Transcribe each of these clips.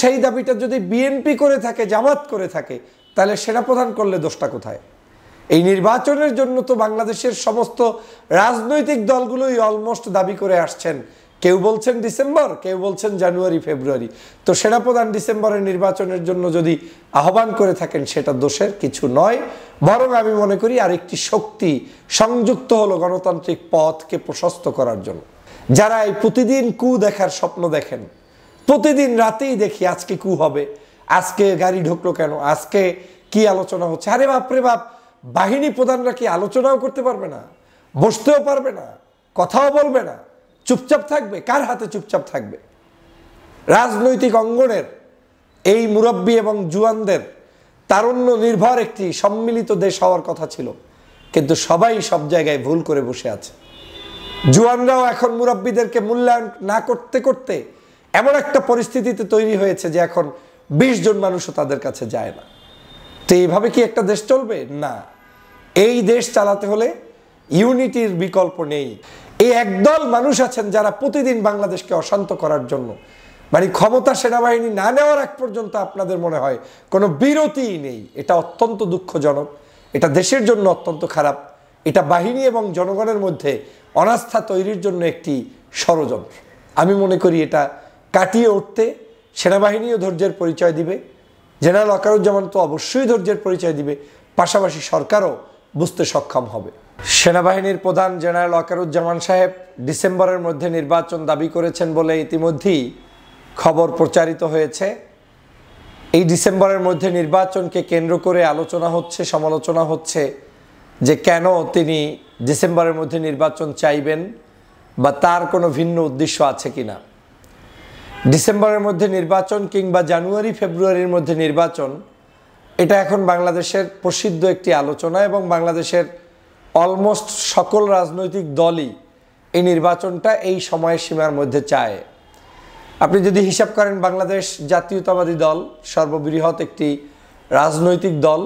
সেই দাবিটা যদি বিএনপি করে থাকে, জামাত করে থাকে, তাহলে সেনাপ্রধান করলে দোষটা কোথায়? এই নির্বাচনের জন্য তো বাংলাদেশের সমস্ত রাজনৈতিক দলগুলোই অলমোস্ট দাবি করে আসছেন। কেউ বলছেন ডিসেম্বর, কেউ বলছেন জানুয়ারি ফেব্রুয়ারি। তো সেনাপ্রধান ডিসেম্বরের নির্বাচনের জন্য যদি আহ্বান করে থাকেন, সেটা দোষের কিছু নয়, বরং আমি মনে করি আরেকটি শক্তি সংযুক্ত হলো গণতান্ত্রিক পথকে প্রশস্ত করার জন্য। যারা এই প্রতিদিন কু দেখার স্বপ্ন দেখেন, প্রতিদিন রাতেই দেখি আজকে কু হবে, আজকে গাড়ি ঢুকলো কেন, আজকে কি আলোচনা হচ্ছে। আরে বাপরে বাপ, বাহিনী প্রধানরা কি আলোচনাও করতে পারবে না? বসতেও পারবে না, কথাও বলবে না, চুপচাপ থাকবে? কার হাতে চুপচাপ থাকবে? রাজনৈতিক অঙ্গনের এই মুরব্বী এবং জুয়ানদের তারুণ্য নির্ভর একটি সম্মিলিত দেশ হওয়ার কথা ছিল, কিন্তু সবাই সব জায়গায় ভুল করে বসে আছে। জুয়ানরাও এখন মুরব্বীদেরকে মূল্যায়ন না করতে করতে এমন একটা পরিস্থিতিতে তৈরি হয়েছে যে এখন 20 জন মানুষও তাদের কাছে যায় না। তো এইভাবে কি একটা দেশ চলবে? না। এই দেশ চালাতে হলে ইউনিটির বিকল্প নেই। এই একদল মানুষ আছেন যারা প্রতিদিন বাংলাদেশকে অশান্ত করার জন্য, মানে ক্ষমতা সেনাবাহিনী না নেওয়ার আগ পর্যন্ত আপনাদের মনে হয় কোনো বিরতিই নেই। এটা অত্যন্ত দুঃখজনক, এটা দেশের জন্য অত্যন্ত খারাপ, এটা বাহিনী এবং জনগণের মধ্যে অনাস্থা তৈরির জন্য একটি ষড়যন্ত্র। আমি মনে করি এটা কাটিয়ে উঠতে সেনাবাহিনীও ধৈর্যের পরিচয় দিবে, জেনারেল ওয়াকারুজ্জামান তো অবশ্যই ধৈর্যের পরিচয় দিবে, পাশাপাশি সরকারও বুঝতে সক্ষম হবে। সেনাবাহিনীর প্রধান জেনারেল ওয়াকারুজ্জামান সাহেব ডিসেম্বরের মধ্যে নির্বাচন দাবি করেছেন বলে ইতিমধ্যেই খবর প্রচারিত হয়েছে। এই ডিসেম্বরের মধ্যে নির্বাচনকে কেন্দ্র করে আলোচনা হচ্ছে, সমালোচনা হচ্ছে যে কেন তিনি ডিসেম্বরের মধ্যে নির্বাচন চাইবেন বা তার কোনো ভিন্ন উদ্দেশ্য আছে কিনা। ডিসেম্বরের মধ্যে নির্বাচন কিংবা জানুয়ারি ফেব্রুয়ারির মধ্যে নির্বাচন, এটা এখন বাংলাদেশের প্রসিদ্ধ একটি আলোচনা এবং বাংলাদেশের অলমোস্ট সকল রাজনৈতিক দলই এই নির্বাচনটা এই সময়সীমার মধ্যে চায়। আপনি যদি হিসাব করেন, বাংলাদেশ জাতীয়তাবাদী দল সর্ববৃহৎ একটি রাজনৈতিক দল,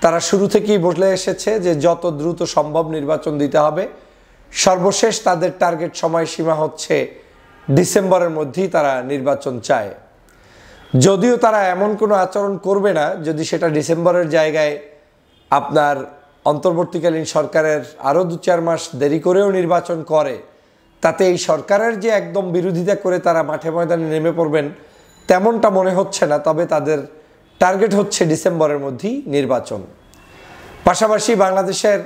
তারা শুরু থেকেই বলে এসেছে যে যত দ্রুত সম্ভব নির্বাচন দিতে হবে। সর্বশেষ তাদের টার্গেট সময়সীমা হচ্ছে ডিসেম্বরের মধ্যেই তারা নির্বাচন চায়। যদিও তারা এমন কোনো আচরণ করবে না যদি সেটা ডিসেম্বরের জায়গায় আপনার অন্তর্বর্তীকালীন সরকারের আরও 2-4 মাস দেরি করেও নির্বাচন করে, তাতে এই সরকারের যে একদম বিরোধিতা করে তারা মাঠে ময়দানে নেমে পড়বেন তেমনটা মনে হচ্ছে না। তবে তাদের টার্গেট হচ্ছে ডিসেম্বরের মধ্যেই নির্বাচন। পাশাপাশি বাংলাদেশের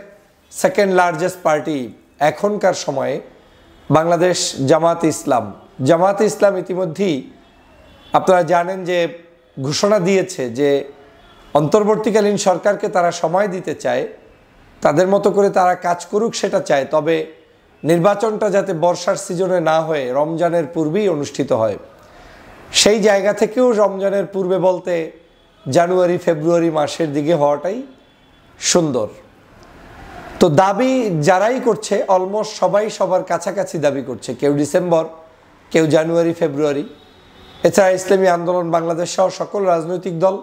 সেকেন্ড লার্জেস্ট পার্টি এখনকার সময়ে বাংলাদেশ জামাতে ইসলাম ইতিমধ্যেই আপনারা জানেন যে ঘোষণা দিয়েছে যে অন্তর্বর্তীকালীন সরকারকে তারা সময় দিতে চায়, তাদের মতো করে তারা কাজ করুক সেটা চায়, তবে নির্বাচনটা যাতে বর্ষার সিজনে না হয়ে রমজানের পূর্বেই অনুষ্ঠিত হয়। সেই জায়গা থেকেও রমজানের পূর্বে বলতে জানুয়ারি ফেব্রুয়ারি মাসের দিকে হওয়াটাই সুন্দর। তো দাবি যারাই করছে অলমোস্ট সবাই সবার কাছাকাছি দাবি করছে, কেউ ডিসেম্বর, কেউ জানুয়ারি ফেব্রুয়ারি। এছাড়া ইসলামী আন্দোলন বাংলাদেশ সহ সকল রাজনৈতিক দল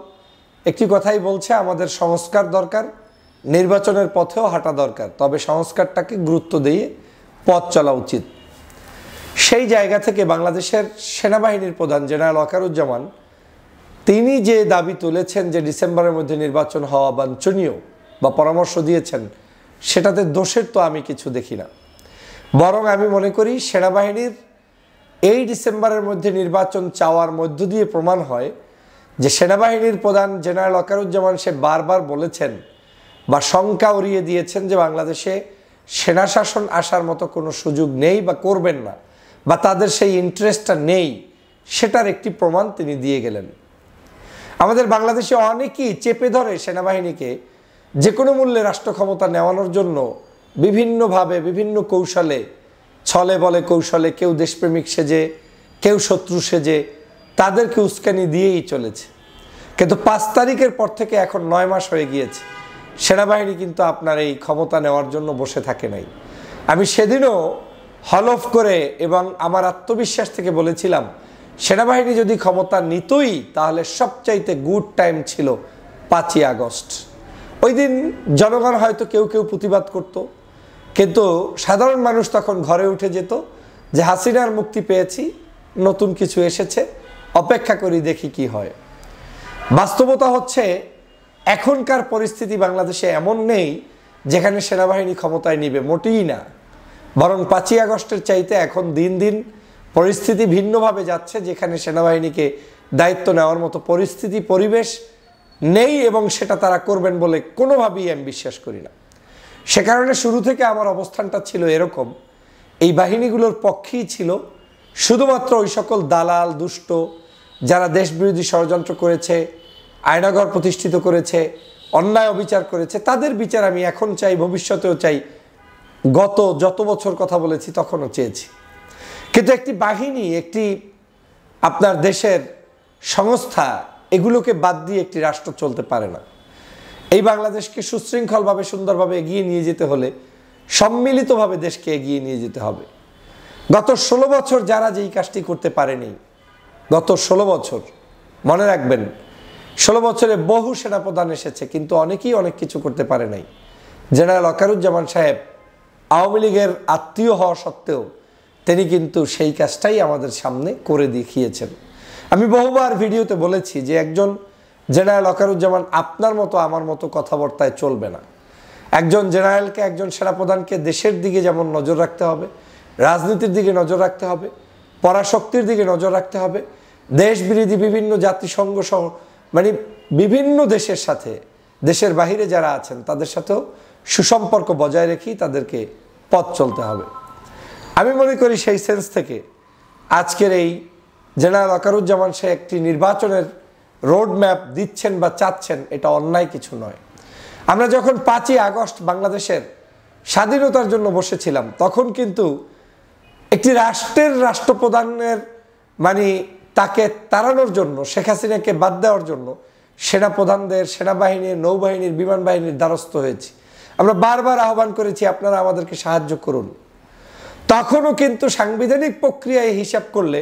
একটি কথাই বলছে, আমাদের সংস্কার দরকার, নির্বাচনের পথেও হাঁটা দরকার, তবে সংস্কারটাকে গুরুত্ব দিয়ে পথ চলা উচিত। সেই জায়গা থেকে বাংলাদেশের সেনাবাহিনীর প্রধান জেনারেল ওয়াকারুজ্জামান তিনি যে দাবি তুলেছেন যে ডিসেম্বরের মধ্যে নির্বাচন হওয়া বাঞ্ছনীয় বা পরামর্শ দিয়েছেন, সেটাতে দোষের তো আমি কিছু দেখি না। বরং আমি মনে করি সেনাবাহিনীর এই ডিসেম্বরের মধ্যে নির্বাচন চাওয়ার মধ্য দিয়ে প্রমাণ হয় যে সেনাবাহিনীর প্রধান জেনারেল ওয়াকারুজ্জামান সে বারবার বলেছেন বা শঙ্কা উড়িয়ে দিয়েছেন যে বাংলাদেশে সেনা শাসন আসার মতো কোনো সুযোগ নেই বা করবেন না, বা তাদের সেই ইন্টারেস্টটা নেই, সেটার একটি প্রমাণ তিনি দিয়ে গেলেন। আমাদের বাংলাদেশে অনেকেই চেপে ধরে সেনাবাহিনীকে যে কোনো মূল্যে রাষ্ট্র ক্ষমতা নেওয়ানোর জন্য বিভিন্নভাবে বিভিন্ন কৌশলে, ছলে বলে কৌশলে, কেউ দেশপ্রেমিক সেজে, কেউ শত্রু সেজে তাদেরকে উস্কানি দিয়েই চলেছে। কিন্তু 5 তারিখের পর থেকে এখন 9 মাস হয়ে গিয়েছে, সেনাবাহিনী কিন্তু আপনার এই ক্ষমতা নেওয়ার জন্য বসে থাকে নাই। আমি সেদিনও হলফ করে এবং আমার আত্মবিশ্বাস থেকে বলেছিলাম, সেনাবাহিনী যদি ক্ষমতা নিতই তাহলে সবচাইতে গুড টাইম ছিল 5ই আগস্ট। ওই দিন জনগণ হয়তো কেউ কেউ প্রতিবাদ করত, কিন্তু সাধারণ মানুষ তখন ঘরে উঠে যেত যে হাসিনার মুক্তি পেয়েছি, নতুন কিছু এসেছে, অপেক্ষা করি, দেখি কি হয়। বাস্তবতা হচ্ছে এখনকার পরিস্থিতি বাংলাদেশে এমন নেই যেখানে সেনাবাহিনী ক্ষমতায় নিবে, মোটেই না। বরং 5ই আগস্টের চাইতে এখন দিন দিন পরিস্থিতি ভিন্নভাবে যাচ্ছে, যেখানে সেনাবাহিনীকে দায়িত্ব নেওয়ার মতো পরিস্থিতি পরিবেশ নেই, এবং সেটা তারা করবেন বলে কোনোভাবেই আমি বিশ্বাস করি না। সে কারণে শুরু থেকে আমার অবস্থানটা ছিল এরকম, এই বাহিনীগুলোর পক্ষেই ছিল। শুধুমাত্র ওই সকল দালাল দুষ্ট যারা দেশবিরোধী ষড়যন্ত্র করেছে, আয়নাঘর প্রতিষ্ঠিত করেছে, অন্যায় অবিচার করেছে, তাদের বিচার আমি এখন চাই, ভবিষ্যতেও চাই। গত যত বছর কথা বলেছি তখনও চেয়েছি। কিন্তু একটি বাহিনী, একটি আপনার দেশের সংস্থা, এগুলোকে বাদ দিয়ে একটি রাষ্ট্র চলতে পারে না। এই বাংলাদেশকে সুশৃঙ্খলভাবে সুন্দরভাবে এগিয়ে নিয়ে যেতে হলে সম্মিলিতভাবে দেশকে এগিয়ে নিয়ে যেতে হবে। গত 16 বছর যারা যেই কাজটি করতে পারেনি, গত 16 বছর মনে রাখবেন, 16 বছরে বহু সেনাপ্রধান এসেছে, কিন্তু অনেকেই অনেক কিছু করতে পারে নাই। জেনারেল ওয়াকারুজ্জামান সাহেব আওয়ামী লীগের আত্মীয় হওয়া সত্ত্বেও তিনি কিন্তু সেই কাজটাই আমাদের সামনে করে দেখিয়েছেন। আমি বহুবার ভিডিওতে বলেছি যে একজন জেনারেল ওয়াকারুজ্জামান আপনার মতো আমার মতো কথাবার্তায় চলবে না। একজন জেনারেলকে, একজন সেনাপ্রধানকে দেশের দিকে যেমন নজর রাখতে হবে, রাজনীতির দিকে নজর রাখতে হবে, পরাশক্তির দিকে নজর রাখতে হবে, দেশ বিরোধী বিভিন্ন জাতিসংঘ সহ মানে বিভিন্ন দেশের সাথে, দেশের বাহিরে যারা আছেন তাদের সাথেও সুসম্পর্ক বজায় রেখেই তাদেরকে পথ চলতে হবে। আমি মনে করি সেই সেন্স থেকে আজকের এই জেনারেল ওয়াকারুজ্জামান সে একটি নির্বাচনের রোড ম্যাপ দিচ্ছেন বা চাচ্ছেন, এটা অন্যায় কিছু নয়। আমরা যখন 5ই আগস্ট বাংলাদেশের স্বাধীনতার জন্য বসেছিলাম, তখন কিন্তু একটি রাষ্ট্রের রাষ্ট্রপ্রধানের মানে তাকে তাড়ানোর জন্য, শেখ হাসিনাকে বাদ দেওয়ার জন্য সেনাপ্রধানদের, সেনাবাহিনীর, নৌবাহিনীর, বিমান বাহিনীর দ্বারস্থ হয়েছি। আমরা বারবার আহ্বান করেছি আপনারা আমাদেরকে সাহায্য করুন। তখনও কিন্তু সাংবিধানিক প্রক্রিয়ায় হিসাব করলে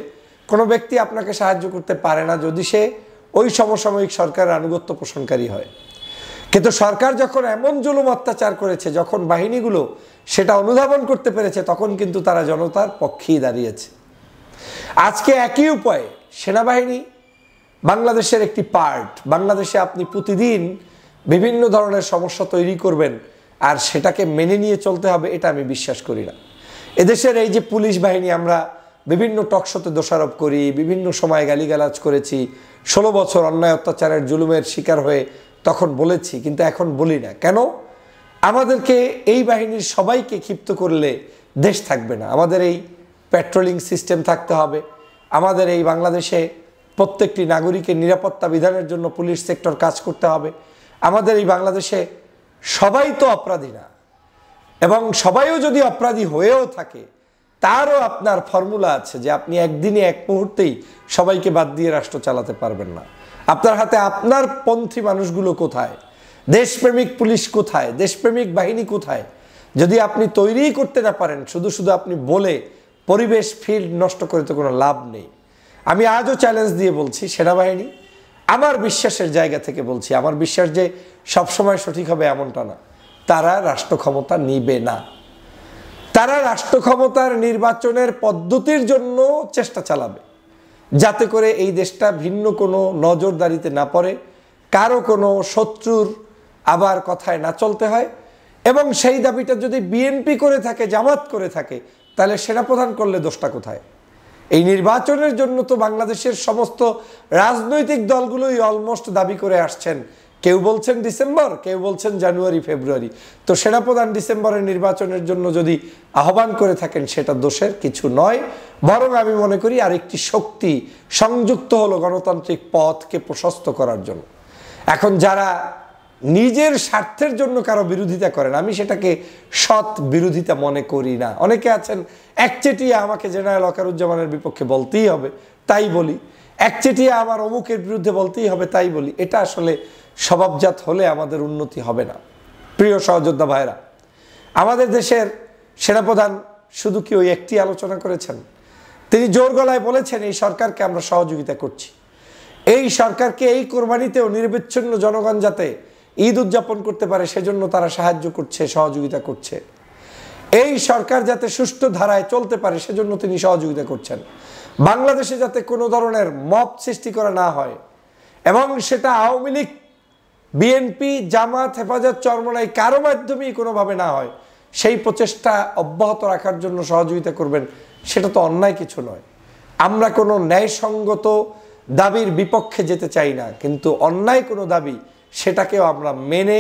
কোনো ব্যক্তি আপনাকে সাহায্য করতে পারে না যদি সে ওই সমসাময়িক সরকারের আনুগত্য পোষণকারী হয়। কিন্তু সরকার যখন এমন জুলুম অত্যাচার করেছে, যখন বাহিনীগুলো সেটা অনুধাবন করতে পেরেছে, তখন কিন্তু তারা জনতার পক্ষেই দাঁড়িয়েছে। আজকে একই উপায়ে সেনাবাহিনী বাংলাদেশের একটি পার্ট। বাংলাদেশে আপনি প্রতিদিন বিভিন্ন ধরনের সমস্যা তৈরি করবেন আর সেটাকে মেনে নিয়ে চলতে হবে, এটা আমি বিশ্বাস করি না। এদেশের এই যে পুলিশ বাহিনী, আমরা বিভিন্ন টকশোতে দোষারোপ করি, বিভিন্ন সময় গালিগালাজ করেছি, 16 বছর অন্যায় অত্যাচারের জুলুমের শিকার হয়ে তখন বলেছি, কিন্তু এখন বলি না। কেন? আমাদেরকে এই বাহিনীর সবাইকে ক্ষিপ্ত করলে দেশ থাকবে না। আমাদের এই পেট্রোলিং সিস্টেম থাকতে হবে। আমাদের এই বাংলাদেশে প্রত্যেকটি নাগরিকের নিরাপত্তা বিধানের জন্য পুলিশ সেক্টর কাজ করতে হবে। আমাদের এই বাংলাদেশে সবাই তো অপরাধী না, এবং সবাইও যদি অপরাধী হয়েও থাকে তারও আপনার ফর্মুলা আছে যে আপনি একদিনে এক মুহূর্তেই সবাইকে বাদ দিয়ে রাষ্ট্র চালাতে পারবেন না। আপনার হাতে আপনার পন্থী মানুষগুলো কোথায়? দেশপ্রেমিক পুলিশ কোথায়? দেশপ্রেমিক বাহিনী কোথায়? যদি আপনি তৈরিই করতে না পারেন, শুধু শুধু আপনি বলে পরিবেশ ফিল্ড নষ্ট করে তো কোনো লাভ নেই। আমি আজও চ্যালেঞ্জ দিয়ে বলছি, সেনাবাহিনী, আমার বিশ্বাসের জায়গা থেকে বলছি, আমার বিশ্বাস যে সবসময় সঠিক হবে এমনটা না, তারা রাষ্ট্র ক্ষমতা নিবে না। তারা রাষ্ট্র ক্ষমতার নির্বাচনের পদ্ধতির জন্য চেষ্টা চালাবে, যাতে করে এই দেশটা ভিন্ন কোনো নজরদারিতে না পড়ে, কারো কোনো শত্রুর আবার কথায় না চলতে হয়। এবং সেই দাবিটা যদি বিএনপি করে থাকে, জামাত করে থাকে, তাহলে সেনাপ্রধান করলে দোষটা কোথায়? এই নির্বাচনের জন্য তো বাংলাদেশের সমস্ত রাজনৈতিক দলগুলোই অলমোস্ট দাবি করে আসছেন। কেউ বলছেন ডিসেম্বর, কেউ বলছেন জানুয়ারি, ফেব্রুয়ারি। তো সেনাপ্রধান ডিসেম্বরের নির্বাচনের জন্য যদি আহ্বান করে থাকেন, সেটা দোষের কিছু নয়, বরং আমি মনে করি আরেকটি শক্তি সংযুক্ত হলো গণতান্ত্রিক পথকে প্রশস্ত করার জন্য। এখন যারা নিজের স্বার্থের জন্য কারো বিরোধিতা করেন, আমি সেটাকে সৎ বিরোধিতা মনে করি না। অনেকে আছেন একচেটিয়া আমাকে জেনারেল ওয়াকারুজ্জামানের বিপক্ষে বলতেই হবে, তাই বলি, একচেটিয়া আমার অমুকের বিরুদ্ধে বলতেই হবে, তাই বলি। এটা আসলে স্বভাবজাত হলে আমাদের উন্নতি হবে না। প্রিয় সহযোদ্ধা ভাইরা, আমাদের দেশের সেনাপ্রধান শুধু কি ওই একটি আলোচনা করেছেন? তিনি জোর গলায় বলেছেন এই সরকারকে আমরা সহযোগিতা করছি, এই সরকারকে এই কোরবানিতেও নিরবিচ্ছিন্ন জনগণ যাতে ঈদ উদযাপন করতে পারে সেজন্য তারা সাহায্য করছে, সহযোগিতা করছে। এই সরকার যাতে সুষ্ঠু ধারায় চলতে পারে সেজন্য তিনি সহযোগিতা করছেন। বাংলাদেশে যাতে কোনো ধরনের মব সৃষ্টি করা না হয় এবং সেটা আওয়ামী লীগ, বিএনপি, জামাত, হেফাজত, চরমনাই কারো মাধ্যমেই কোনোভাবে না হয়, সেই প্রচেষ্টা অব্যাহত রাখার জন্য সহযোগিতা করবেন। সেটা তো অন্যায় কিছু নয়। আমরা কোনো ন্যায়সঙ্গত দাবির বিপক্ষে যেতে চাই না, কিন্তু অন্যায় কোনো দাবি সেটাকেও আমরা মেনে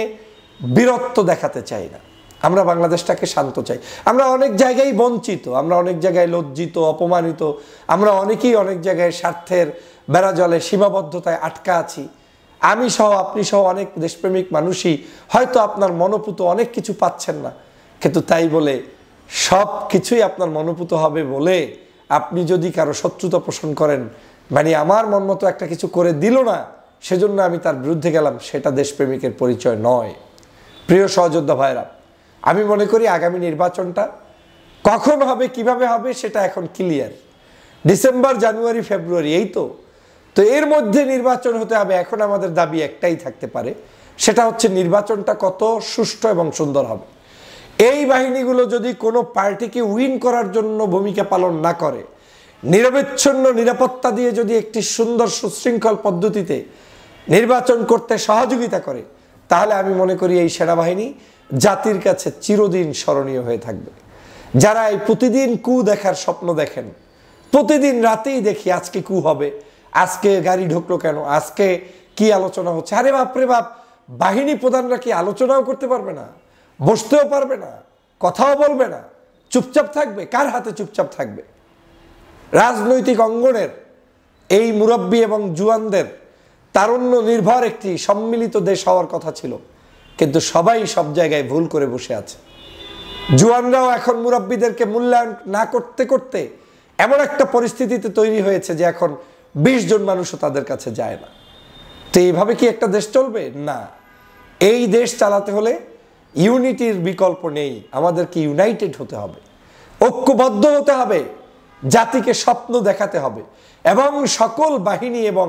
বীরত্ব দেখাতে চাই না। আমরা বাংলাদেশটাকে শান্ত চাই। আমরা অনেক জায়গায় বঞ্চিত, আমরা অনেক জায়গায় লজ্জিত, অপমানিত, আমরা অনেকেই অনেক জায়গায় স্বার্থের বেড়াজলে সীমাবদ্ধতায় আটকা আছি। আমি সহ, আপনি সহ অনেক দেশপ্রেমিক মানুষই হয়তো আপনার মনোপুত অনেক কিছু পাচ্ছেন না, কিন্তু তাই বলে সব কিছুই আপনার মনোপুত হবে বলে আপনি যদি কারো শত্রুতা পোষণ করেন, মানে আমার মন মতো একটা কিছু করে দিল না সেজন্য আমি তার বিরুদ্ধে গেলাম, সেটা দেশপ্রেমিকের পরিচয় নয়। প্রিয় সহযোদ্ধা ভাইরা, আমি মনে করি আগামী নির্বাচনটা কখন হবে, কিভাবে হবে সেটা এখন ক্লিয়ার। ডিসেম্বর, জানুয়ারি, ফেব্রুয়ারি, এই তো এর মধ্যে নির্বাচন হতে হবে। এখন আমাদের দাবি একটাই থাকতে পারে, সেটা হচ্ছে নির্বাচনটা কত সুষ্ঠু এবং সুন্দর হবে। এই বাহিনীগুলো যদি কোনো পার্টিকে উইন করার জন্য ভূমিকা পালন না করে, নিরবচ্ছিন্ন নিরাপত্তা দিয়ে যদি একটি সুন্দর সুশৃঙ্খল পদ্ধতিতে নির্বাচন করতে সহযোগিতা করে, তাহলে আমি মনে করি এই সেনাবাহিনী জাতির কাছে চিরদিন স্মরণীয় হয়ে থাকবে। যারা এই প্রতিদিন কু দেখার স্বপ্ন দেখেন, প্রতিদিন রাতেই দেখি আজকে কু হবে, আজকে গাড়ি ঢুকলো কেন, আজকে কি আলোচনা হচ্ছে, আরে বাপরে বাপ, বাহিনী প্রধানরা কি আলোচনাও করতে পারবে না, বসতেও পারবে না, কথাও বলবে না, চুপচাপ থাকবে? কার হাতে চুপচাপ থাকবে? রাজনৈতিক অঙ্গনের এই মুরব্বী এবং জুয়ানদের তারুণ্য নির্ভর একটি সম্মিলিত দেশ হওয়ার কথা ছিল, কিন্তু সবাই সব জায়গায় ভুল করে বসে আছে। জুয়ানরাও এখন মুরব্বীদেরকে মূল্যায়ন না করতে করতে এমন একটা পরিস্থিতিতে তৈরি হয়েছে যে এখন 20 জন মানুষও তাদের কাছে যায় না। তো এইভাবে কি একটা দেশ চলবে? না। এই দেশ চালাতে হলে ইউনিটির বিকল্প নেই, আমাদেরকে ইউনাইটেড হতে হবে, ঐক্যবদ্ধ হতে হবে, জাতিকে স্বপ্ন দেখাতে হবে এবং সকল বাহিনী এবং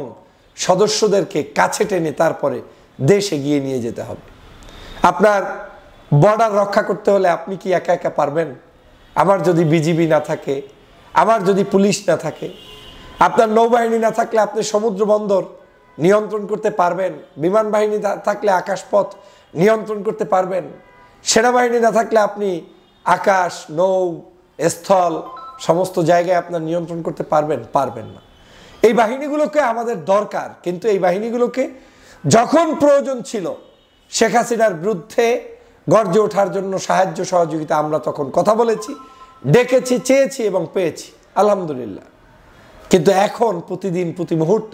সদস্যদেরকে কাছে টেনে তারপরে দেশ এগিয়ে নিয়ে যেতে হবে। আপনার বর্ডার রক্ষা করতে হলে আপনি কি একা একা পারবেন? আমার যদি বিজিবি না থাকে, আমার যদি পুলিশ না থাকে, আপনার নৌবাহিনী না থাকলে আপনি সমুদ্র বন্দর নিয়ন্ত্রণ করতে পারবেন? বিমান বাহিনী থাকলে আকাশপথ নিয়ন্ত্রণ করতে পারবেন? সেনাবাহিনী না থাকলে আপনি আকাশ, নৌ, স্থল সমস্ত জায়গায় আপনার নিয়ন্ত্রণ করতে পারবেন? পারবেন না। এই বাহিনীগুলোকে আমাদের দরকার, কিন্তু এই বাহিনীগুলোকে যখন প্রয়োজন ছিল শেখ হাসিনার বিরুদ্ধে গর্জে ওঠার জন্য সাহায্য সহযোগিতা আমরা তখন কথা বলেছি, ডেকেছি, চেয়েছি এবং পেয়েছি, আলহামদুলিল্লাহ। কিন্তু এখন প্রতিদিন প্রতি মুহূর্ত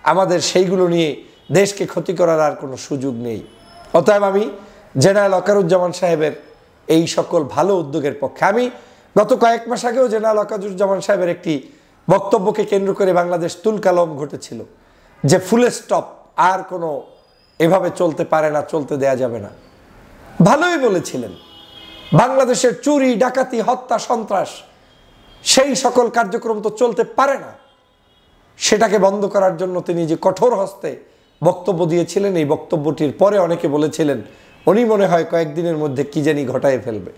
আমাদের সেইগুলো নিয়ে দেশকে ক্ষতি করার আর কোনো সুযোগ নেই। অতএব আমি জেনারেল ওয়াকারুজ্জামান সাহেবের এই সকল ভালো উদ্যোগের পক্ষে। আমি গত কয়েক মাস আগেও জেনারেল ওয়াকারুজ্জামান সাহেবের একটি বক্তব্যকে কেন্দ্র করে বাংলাদেশ তুলকালাম ঘটেছিল যে ফুল স্টপ, আর কোনো এভাবে চলতে পারে না, চলতে দেয়া যাবে না। ভালোই বলেছিলেন। বাংলাদেশের চুরি, ডাকাতি, হত্যা, সন্ত্রাস সেই সকল কার্যক্রম তো চলতে পারে না। সেটাকে বন্ধ করার জন্য তিনি যে কঠোর হস্তে বক্তব্য দিয়েছিলেন, এই বক্তব্যটির পরে অনেকে বলেছিলেন উনি মনে হয় কয়েকদিনের মধ্যে কি জানি ঘটায় ফেলবে।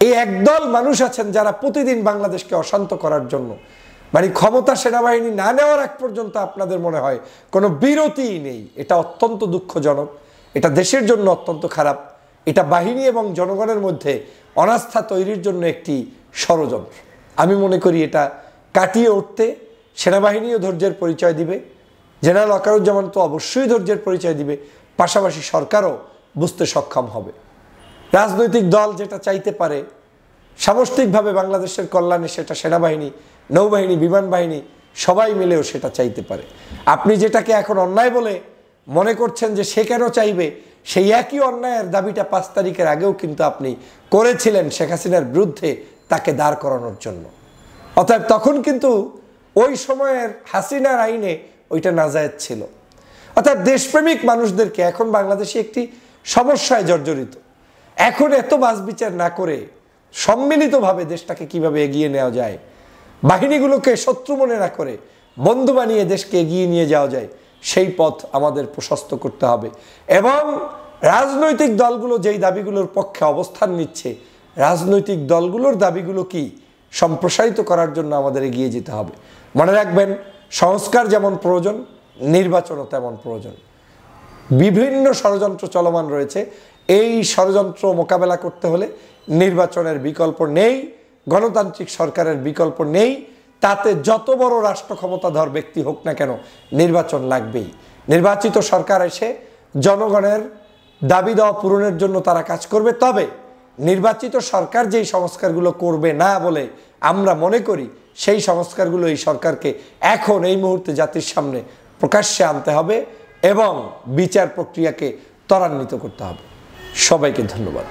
এই একদল মানুষ আছেন যারা প্রতিদিন বাংলাদেশকে অশান্ত করার জন্য, মানে ক্ষমতা সেনাবাহিনী না নেওয়ার আগ পর্যন্ত আপনাদের মনে হয় কোনো বিরতিই নেই। এটা অত্যন্ত দুঃখজনক, এটা দেশের জন্য অত্যন্ত খারাপ, এটা বাহিনী এবং জনগণের মধ্যে অনাস্থা তৈরির জন্য একটি ষড়যন্ত্র। আমি মনে করি এটা কাটিয়ে উঠতে সেনাবাহিনীও ধৈর্যের পরিচয় দিবে, জেনারেল ওয়াকারুজ্জামান তো অবশ্যই ধৈর্যের পরিচয় দিবে, পাশাপাশি সরকারও বুঝতে সক্ষম হবে। রাজনৈতিক দল যেটা চাইতে পারে সামষ্টিকভাবে বাংলাদেশের কল্যাণে, সেটা সেনাবাহিনী, নৌবাহিনী, বিমান বাহিনী সবাই মিলেও সেটা চাইতে পারে। আপনি যেটাকে এখন অন্যায় বলে মনে করছেন যে সে কেন চাইবে, সেই একই অন্যায়ের দাবিটা 5 তারিখের আগেও কিন্তু আপনি করেছিলেন শেখ হাসিনার বিরুদ্ধে তাকে দাঁড় করানোর জন্য। অতএব তখন কিন্তু ওই সময়ের হাসিনার আইনে ওইটা নাজায়েজ ছিল। অর্থাৎ দেশপ্রেমিক মানুষদেরকে এখন বাংলাদেশে একটি সমস্যায় জর্জরিত। এখন এত বাছবিচার না করে সম্মিলিতভাবে দেশটাকে কিভাবে এগিয়ে নেওয়া যায়, বাহিনীগুলোকে শত্রু মনে না করে বন্ধু বানিয়ে দেশকে এগিয়ে নিয়ে যাওয়া যায়, সেই পথ আমাদের প্রশস্ত করতে হবে। এবং রাজনৈতিক দলগুলো যেই দাবিগুলোর পক্ষে অবস্থান নিচ্ছে, রাজনৈতিক দলগুলোর দাবিগুলো কি সম্প্রসারিত করার জন্য আমাদের এগিয়ে যেতে হবে। মনে রাখবেন, সংস্কার যেমন প্রয়োজন, নির্বাচনও তেমন প্রয়োজন। বিভিন্ন ষড়যন্ত্র চলমান রয়েছে। এই ষড়যন্ত্র মোকাবেলা করতে হলে নির্বাচনের বিকল্প নেই, গণতান্ত্রিক সরকারের বিকল্প নেই। তাতে যত বড় রাষ্ট্র ক্ষমতাধর ব্যক্তি হোক না কেন, নির্বাচন লাগবেই। নির্বাচিত সরকার এসে জনগণের দাবি দেওয়া পূরণের জন্য তারা কাজ করবে। তবে নির্বাচিত সরকার যেই সংস্কারগুলো করবে না বলে আমরা মনে করি, সেই সংস্কারগুলো এই সরকারকে এখন এই মুহূর্তে জাতির সামনে প্রকাশ্যে আনতে হবে এবং বিচার প্রক্রিয়াকে ত্বরান্বিত করতে হবে। সবাইকে ধন্যবাদ।